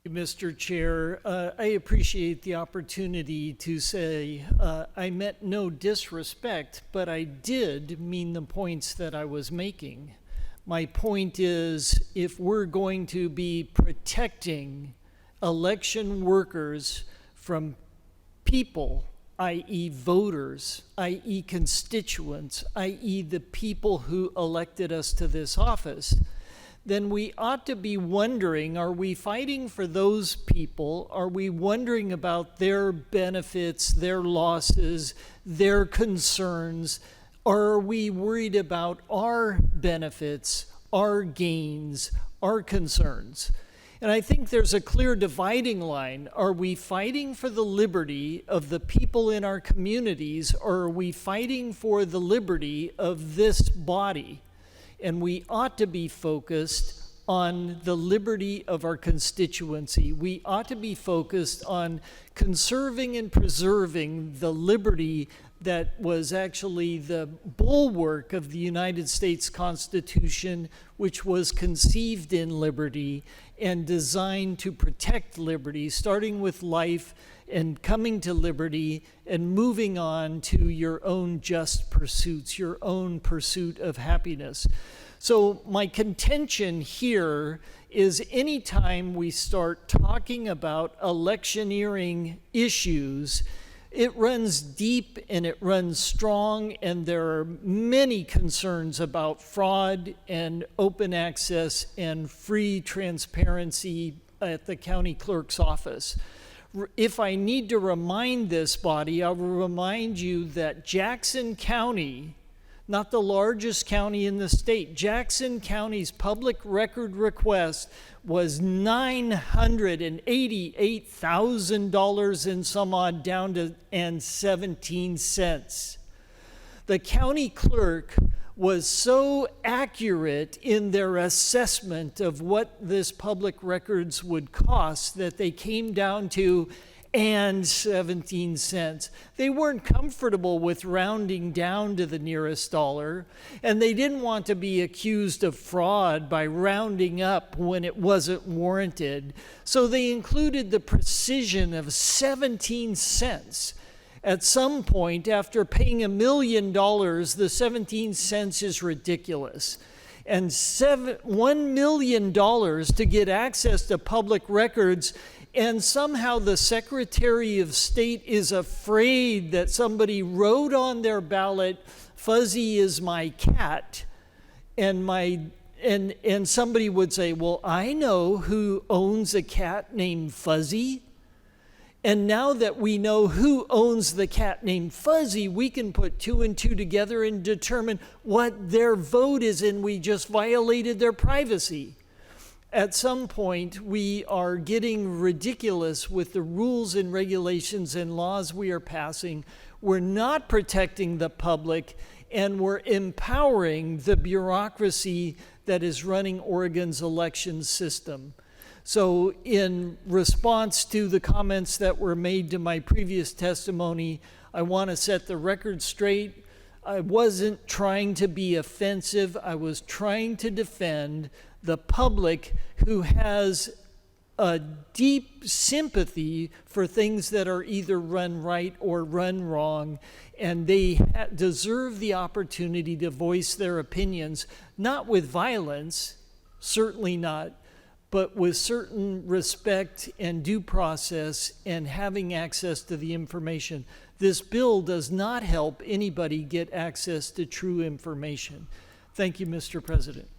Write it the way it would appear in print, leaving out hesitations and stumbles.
Mr. Chair. I appreciate the opportunity to say I meant no disrespect, but I did mean the points that I was making. My point is, if we're going to be protecting election workers from people, i.e. voters, i.e. constituents, i.e. the people who elected us to this office, then we ought to be wondering, are we fighting for those people? Are we wondering about their benefits, their losses, their concerns? Or are we worried about our benefits, our gains, our concerns? And I think there's a clear dividing line. Are we fighting for the liberty of the people in our communities, or are we fighting for the liberty of this body? And we ought to be focused on the liberty of our constituency. We ought to be focused on conserving and preserving the liberty that was actually the bulwark of the United States Constitution, which was conceived in liberty and designed to protect liberty, starting with life and coming to liberty and moving on to your own just pursuits, your own pursuit of happiness. So my contention here is anytime we start talking about electioneering issues, it runs deep and it runs strong, and there are many concerns about fraud and open access and free transparency at the county clerk's office. If I need to remind this body, I will remind you that Jackson County, not the largest county in the state, Jackson County's public record request was $988,000 and some odd, down to 17 cents. The county clerk was so accurate in their assessment of what this public records would cost that they came down to 17 cents. They weren't comfortable with rounding down to the nearest dollar, and they didn't want to be accused of fraud by rounding up when it wasn't warranted. So they included the precision of 17 cents. At some point, after paying $1 million, the 17 cents is ridiculous. And $1 million to get access to public records, and somehow the Secretary of State is afraid that somebody wrote on their ballot, "Fuzzy is my cat," and somebody would say, well, I know who owns a cat named Fuzzy. And now that we know who owns the cat named Fuzzy, we can put two and two together and determine what their vote is, and we just violated their privacy. At some point, we are getting ridiculous with the rules and regulations and laws we are passing. We're not protecting the public, and we're empowering the bureaucracy that is running Oregon's election system. So in response to the comments that were made to my previous testimony, I want to set the record straight. I wasn't trying to be offensive. I was trying to defend the public who has a deep sympathy for things that are either run right or run wrong, and they deserve the opportunity to voice their opinions, not with violence, certainly not, but with certain respect and due process and having access to the information. This bill does not help anybody get access to true information. Thank you, Mr. President.